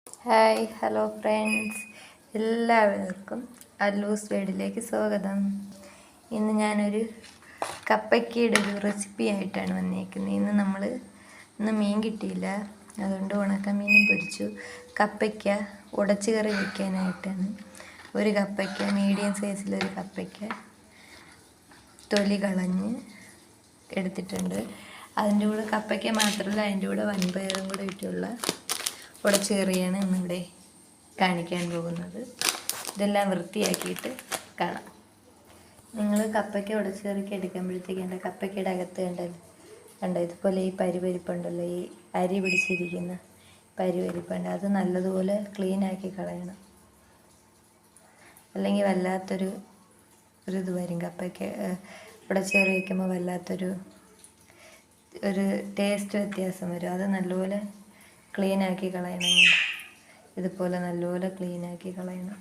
Hi hello friends, എല്ലാവർക്കും അല്ലൂസ് വേഡിലേക്ക് സ്വാഗതം. ഇന്ന് ഞാനൊരു കപ്പയ്ക്കയുടെ ഒരു റെസിപ്പി ആയിട്ടാണ് വന്നേക്കുന്നത്. ഇന്ന് മീൻ കിട്ടിയില്ല, അതുകൊണ്ട് ഉണക്കമീനും പൊരിച്ചു. കപ്പയ്ക്ക ഉടച്ച് കറി വയ്ക്കാനായിട്ടാണ്. ഒരു കപ്പയ്ക്ക, മീഡിയം സൈസിലൊരു കപ്പയ്ക്ക തൊലി കളഞ്ഞ് എടുത്തിട്ടുണ്ട്. അതിൻ്റെ കൂടെ കപ്പയ്ക്ക മാത്രമല്ല, അതിൻ്റെ കൂടെ വൻപയറും കൂടെ ഇട്ടുള്ള ഉടച്ച് കറിയാണ് ഇന്നിവിടെ കാണിക്കാൻ പോകുന്നത്. ഇതെല്ലാം വൃത്തിയാക്കിയിട്ട് കാണാം. നിങ്ങൾ കപ്പയ്ക്ക ഉടച്ച് കറിക്ക് എടുക്കുമ്പോഴത്തേക്ക് എൻ്റെ കപ്പയ്ക്കയുടെ അകത്ത് കണ്ടോ ഇതുപോലെ ഈ പരിപ്പുണ്ടല്ലോ, ഈ അരി പിടിച്ചിരിക്കുന്ന പരിപ്പുണ്ട്, അത് നല്ലതുപോലെ ക്ലീനാക്കി കളയണം. അല്ലെങ്കിൽ വല്ലാത്തൊരു ഇത് വരും. കപ്പയ്ക്ക ഉടച്ച് കറി വയ്ക്കുമ്പോൾ വല്ലാത്തൊരു ടേസ്റ്റ് വ്യത്യാസം വരും. അത് നല്ലപോലെ ക്ലീനാക്കി കളയണം. ഇതുപോലെ നല്ലപോലെ ക്ലീനാക്കി കളയണം.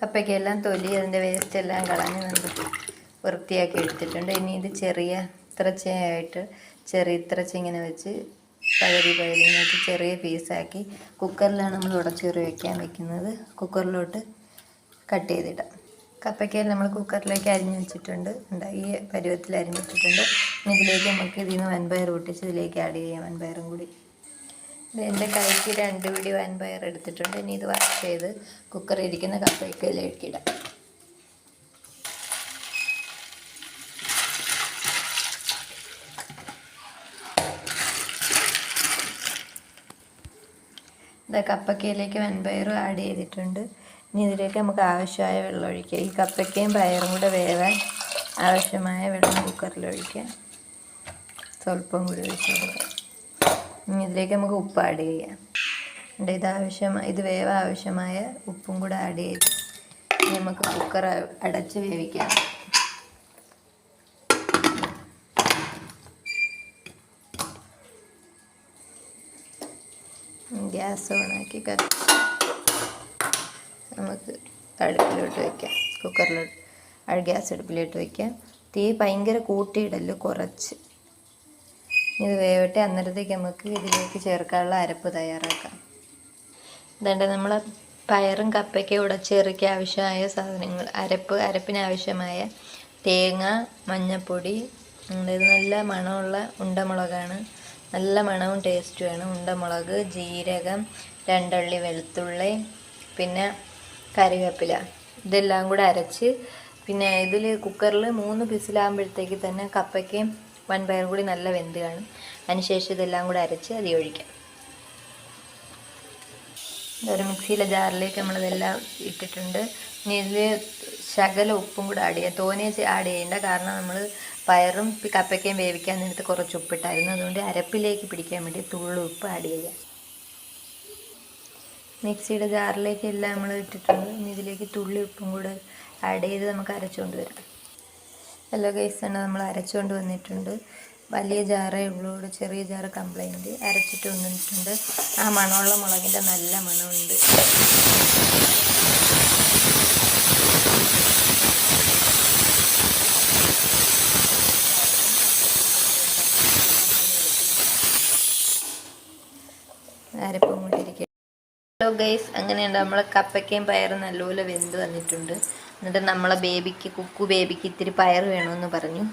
കപ്പയ്ക്കെല്ലാം തൊലി, അതിൻ്റെ വേസ്റ്റ് എല്ലാം കളഞ്ഞ് നല്ല വൃത്തിയാക്കി എടുത്തിട്ടുണ്ട്. ഇനി ഇത് ചെറിയ ഇത്രച്ചയായിട്ട് ഇത്രച്ച ഇങ്ങനെ വെച്ച് പകുതി വെച്ച് ചെറിയ പീസാക്കി കുക്കറിലാണ് നമ്മൾ ഉടച്ചേറി വെക്കുന്നത്. കുക്കറിലോട്ട് കട്ട് ചെയ്തിടാം. കപ്പയ്ക്കയിൽ നമ്മൾ കുക്കറിലേക്ക് അരിഞ്ഞ് വെച്ചിട്ടുണ്ട്. ഈ പരുവത്തിൽ അരിഞ്ഞ് വെച്ചിട്ടുണ്ട്. ഇതിലേക്ക് നമുക്ക് ഇതിൽ നിന്ന് വൻപയർ പൊട്ടിച്ച് ഇതിലേക്ക് ആഡ് ചെയ്യാം. വൻപയറും കൂടി എൻ്റെ കൈക്ക് 2 പിടി വൻപയർ എടുത്തിട്ടുണ്ട്. ഇനി ഇത് വാഷ് ചെയ്ത് കുക്കറിൽ ഇരിക്കുന്ന കപ്പയ്ക്കയിലേക്ക് ഇടാം. കപ്പയ്ക്കയിലേക്ക് വൻപയറും ആഡ് ചെയ്തിട്ടുണ്ട്. ഇനി ഇതിലേക്ക് നമുക്ക് ആവശ്യമായ വെള്ളം ഒഴിക്കുക. ഈ കപ്പയ്ക്കയും പയറും കൂടെ വേവാൻ ആവശ്യമായ വെള്ളം കുക്കറിൽ ഒഴിക്കുക. സ്വല്പം കൂടി ഒഴിച്ച് കൊടുക്കാം. ഇനി ഇതിലേക്ക് നമുക്ക് ഉപ്പ് ആഡ് ചെയ്യാം. ഇത് വേവാൻ ആവശ്യമായ ഉപ്പും കൂടെ ആഡ് ചെയ്ത് നമുക്ക് കുക്കർ അടച്ച് വേവിക്കാം. ഗ്യാസ് ഓണാക്കി നമുക്ക് അടുപ്പിലോട്ട് വയ്ക്കാം. ഗ്യാസ് അടുപ്പിലോട്ട് വയ്ക്കാം. തീ ഭയങ്കര കൂട്ടിയിടല്, കുറച്ച്. ഇത് വേവട്ടെ. അന്നേരത്തേക്ക് നമുക്ക് ഇതിലേക്ക് ചേർക്കാനുള്ള അരപ്പ് തയ്യാറാക്കാം. നമ്മൾ പയറും കപ്പയ്ക്ക ഉടച്ചേറിക്ക് ആവശ്യമായ സാധനങ്ങൾ: അരപ്പിനാവശ്യമായ തേങ്ങ, മഞ്ഞൾപ്പൊടി, ഇത് നല്ല മണമുള്ള ഉണ്ടമുളകാണ്. നല്ല മണവും ടേസ്റ്റുമാണ്. ഉണ്ടമുളക്, ജീരകം, 2 അള്ളി വെളുത്തുള്ളി, പിന്നെ കറിവേപ്പില, ഇതെല്ലാം കൂടെ അരച്ച്, പിന്നെ ഇതിൽ കുക്കറിൽ 3 വിസിലാകുമ്പോഴത്തേക്ക് തന്നെ കപ്പയ്ക്കയും വൻപയറും കൂടി നല്ല വെന്ത് കാണും. അതിനുശേഷം ഇതെല്ലാം കൂടെ അരച്ച് അതിൽ ഒഴിക്കാം. ഒരു മിക്സിയിലെ ജാറിലേക്ക് നമ്മളിതെല്ലാം ഇട്ടിട്ടുണ്ട്. ഇനി ഇതിൽ ശകല ഉപ്പും കൂടെ ആഡ് ചെയ്യാം. തോനെ ആഡ് ചെയ്യേണ്ട, കാരണം നമ്മൾ പയറും കപ്പയ്ക്കയും വേവിക്കാൻ നേരത്ത് കുറച്ച് ഉപ്പിട്ടായിരുന്നു. അതുകൊണ്ട് അരപ്പിലേക്ക് പിടിക്കാൻ വേണ്ടി തുള്ളി ഉപ്പ് ആഡ് ചെയ്യാം. മിക്സിയുടെ ജാറിലേക്ക് എല്ലാം നമ്മൾ ഇട്ടിട്ടുണ്ട്. ഇനി ഇതിലേക്ക് തുള്ളി ഉപ്പും കൂടെ ആഡ് ചെയ്ത് നമുക്ക് അരച്ചുകൊണ്ട് വരാം. ഹലോ ഗൈസ്, നമ്മൾ അരച്ചുകൊണ്ട് വന്നിട്ടുണ്ട്. വലിയ ജാറേ ഉള്ളൂ, ചെറിയ ജാറ് കംപ്ലൈൻറ്റ്. അരച്ചിട്ട് വന്നിട്ടുണ്ട്. ആ മണമുള്ള മുളകിൻ്റെ നല്ല മണമുണ്ട്. അരപ്പും കൊണ്ടിരിക്കുക. ഹലോ ഗൈസ്, അങ്ങനെയുണ്ട്. നമ്മളെ കപ്പയ്ക്കയും പയറും നല്ലപോലെ വെന്ത് വന്നിട്ടുണ്ട്. എന്നിട്ട് നമ്മളെ കുക്കു ബേബിക്ക് ഇത്തിരി പയർ വേണമെന്ന് പറഞ്ഞു.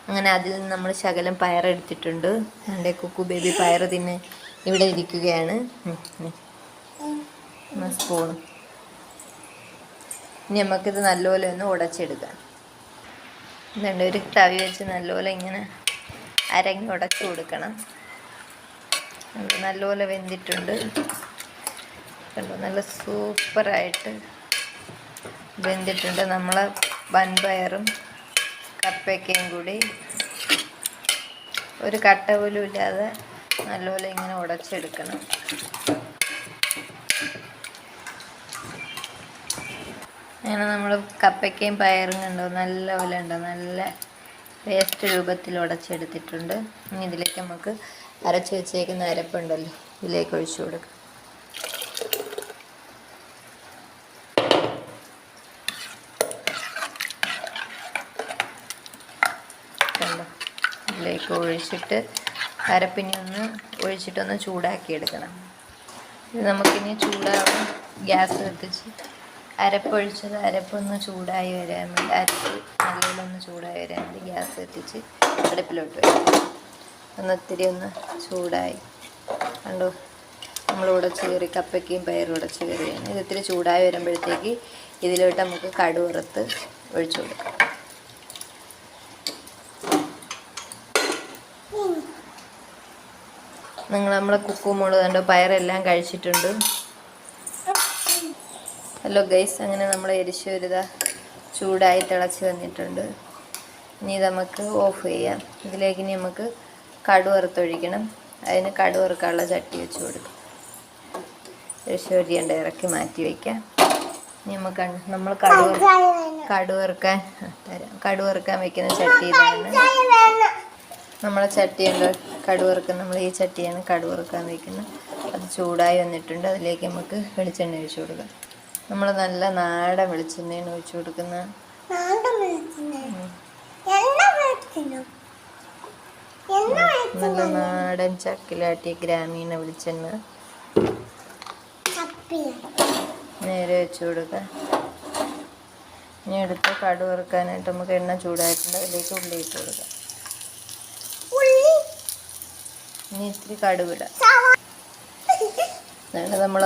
അങ്ങനെ അതിൽ നിന്ന് നമ്മൾ ശകലം പയറെടുത്തിട്ടുണ്ട്. എൻ്റെ കുക്കു ബേബി പയർ തിന്ന് ഇവിടെ ഇരിക്കുകയാണ്. സ്പൂൺ. ഇനി നമുക്കിത് നല്ലപോലെ ഒന്ന് ഉടച്ചെടുക്കാം. ഒരു തവി വെച്ച് നല്ലപോലെ ഇങ്ങനെ അരങ്ങി ഉടച്ചു കൊടുക്കണം. നല്ലപോലെ വെന്തിട്ടുണ്ട്. കണ്ടോ, നല്ല സൂപ്പറായിട്ട് വെന്തിട്ടുണ്ട്. നമ്മളെ വൻപയറും കപ്പയ്ക്കയും കൂടി ഒരു കട്ട പോലും ഇല്ലാതെ നല്ലപോലെ ഇങ്ങനെ ഉടച്ചെടുക്കണം. അങ്ങനെ നമ്മൾ കപ്പയ്ക്കയും പയറും കണ്ടോ നല്ലപോലെ ഉണ്ടോ, നല്ല പേസ്റ്റ് രൂപത്തിൽ ഉടച്ചെടുത്തിട്ടുണ്ട്. ഇനി ഇതിലേക്ക് നമുക്ക് അരച്ച് വെച്ചേക്കുന്ന അരപ്പുണ്ടല്ലോ, ഇതിലേക്ക് ഒഴിച്ചു കൊടുക്കാം. ഇതിലേക്ക് ഒഴിച്ചിട്ട് അരപ്പിനെ ഒഴിച്ചിട്ടൊന്ന് ചൂടാക്കി എടുക്കണം. ഇത് നമുക്കിനി ചൂടാവും. ഗ്യാസ് കത്തിച്ച് അരപ്പൊഴിച്ചത് അരപ്പൊന്ന് ചൂടായി വരാൻ വേണ്ടി, അരപ്പ് നല്ലോണം ഒന്ന് ചൂടായി വരാൻ വേണ്ടി ഗ്യാസ് കത്തിച്ച് അടുപ്പിലോട്ട് വയ്ക്കും. ഒത്തിരി ഒന്ന് ചൂടായി കണ്ടോ, നമ്മൾ ഉടച്ച് കയറി, കപ്പയ്ക്കും പയറും ഉടച്ച് കയറിയാണ്. ഇത് ഇത്തിരി ചൂടായി വരുമ്പോഴത്തേക്ക് ഇതിലോട്ട് നമുക്ക് കടുക് വറുത്ത് ഒഴിച്ചു കൊടുക്കാം. നമ്മളെ കുക്കുമോള് കണ്ടോ പയറെല്ലാം കഴിച്ചിട്ടുണ്ട്. ഹലോ ഗൈസ്, അങ്ങനെ നമ്മൾ എരിശ്ശേരിത ചൂടായി തിളച്ച് വന്നിട്ടുണ്ട്. ഇനി നമുക്ക് ഓഫ് ചെയ്യാം. ഇതിലേക്ക് ഇനി നമുക്ക് കടുക് വറുത്തൊഴിക്കണം. അതിന് കടുക് വറുക്കാനുള്ള ചട്ടി വെച്ച് കൊടുക്കും. എരിശ്ശേരി ഇറക്കി മാറ്റി വയ്ക്കാം. ഇനി നമ്മൾ കടുക് വറുക്കാൻ വെക്കുന്ന ചട്ടി ഇതാണ്. നമ്മളെ ചട്ടിയുണ്ട് കടുക് വറുക്കാൻ, നമ്മൾ ഈ ചട്ടിയാണ് കടുക് വറുക്കാൻ വയ്ക്കുന്നത്. അത് ചൂടായി വന്നിട്ടുണ്ട്. അതിലേക്ക് നമുക്ക് വെളിച്ചെണ്ണ ഒഴിച്ചു കൊടുക്കാം. നമ്മൾ നല്ല നാടൻ വെളിച്ചെണ്ണയാണ് ഒഴിച്ചു കൊടുക്കുന്നത്. നല്ല നാടൻ ചക്കിലാട്ടിയ ഗ്രാമീണ വെളിച്ചെണ്ണ നേരെ വെച്ച് കൊടുക്കാം. ഇനി എടുത്ത് കടുക് വറുക്കാനായിട്ട് നമുക്ക് എണ്ണ ചൂടായിട്ടുണ്ട്. അതിലേക്ക് ഉള്ളി ഇട്ട് കൊടുക്കാം. ഇനി ഇത്തിരി കടുകിടാം. നമ്മൾ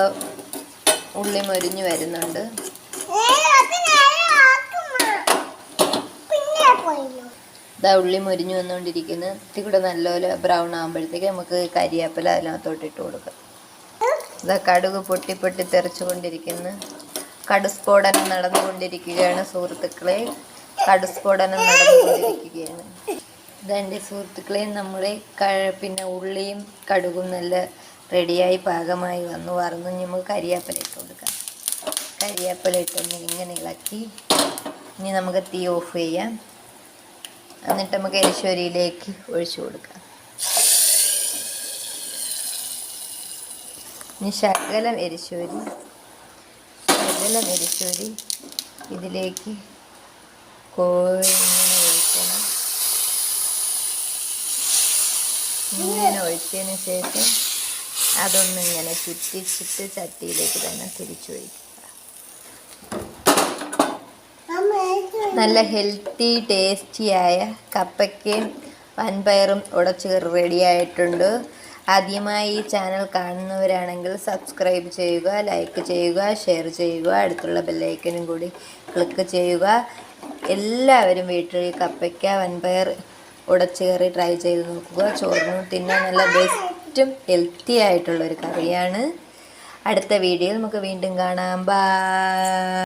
ഉള്ളി മൊരിഞ്ഞ് വരുന്നുണ്ട്. ഇതാ ഉള്ളി മൊരിഞ്ഞ് വന്നുകൊണ്ടിരിക്കുന്നത്. ഇത്തിരി കൂടെ നല്ലപോലെ ബ്രൗൺ ആകുമ്പോഴത്തേക്ക് നമുക്ക് കരിയാപ്പില അതിനകത്തോട്ട് ഇട്ട് കൊടുക്കാം. ഇതാ കടുക് പൊട്ടി പൊട്ടി തെറിച്ചുകൊണ്ടിരിക്കുന്നു. കടുസ്ഫോടനം നടന്നുകൊണ്ടിരിക്കുകയാണ് സുഹൃത്തുക്കളെ. കടുസ്ഫോടനം നടന്നുകൊണ്ടിരിക്കുകയാണ്. ഇതെൻ്റെ സുഹൃത്തുക്കളെ, നമ്മുടെ പിന്നെ ഉള്ളിയും കടുകും നല്ല റെഡിയായി പാകമായി വന്നു. വറന്ന് നമുക്ക് കരിയാപ്പില ഇട്ട് കൊടുക്കാം. കരിയാപ്പില ഇട്ടൊന്ന് ഇങ്ങനെ ഇളക്കി ഇനി നമുക്ക് തീ ഓഫ് ചെയ്യാം. എന്നിട്ട് നമുക്ക് എരിശ്ശേരിയിലേക്ക് ഒഴിച്ചു കൊടുക്കാം. ഇനി ശകലം എരിശ്ശേരി ഇതിലേക്ക് കോഴി ഒഴിക്കണം. ഇങ്ങനെ ഒഴിച്ചതിന് ശേഷം അതൊന്നിങ്ങനെ ചുറ്റിച്ചിട്ട് ചട്ടിയിലേക്ക് തന്നെ തിരിച്ചൊഴിക്കുക. നല്ല ഹെൽത്തി ടേസ്റ്റിയായ കപ്പയ്ക്കയും വൻപയറും ഉടച്ച് റെഡിയായിട്ടുണ്ട്. ആദ്യമായി ഈ ചാനൽ കാണുന്നവരാണെങ്കിൽ സബ്സ്ക്രൈബ് ചെയ്യുക, ലൈക്ക് ചെയ്യുക, ഷെയർ ചെയ്യുക, അടുത്തുള്ള ബെല്ലൈക്കനും കൂടി ക്ലിക്ക് ചെയ്യുക. എല്ലാവരും വീട്ടിൽ കപ്പയ്ക്ക വൻപയർ ഉടച്ച് കയറി ട്രൈ ചെയ്ത് നോക്കുക. ചോറിന് തിന്നാൻ നല്ല ബെസ്റ്റും ഹെൽത്തി ആയിട്ടുള്ളൊരു കറിയാണ്. അടുത്ത വീഡിയോയിൽ നമുക്ക് വീണ്ടും കാണാം. ബൈ.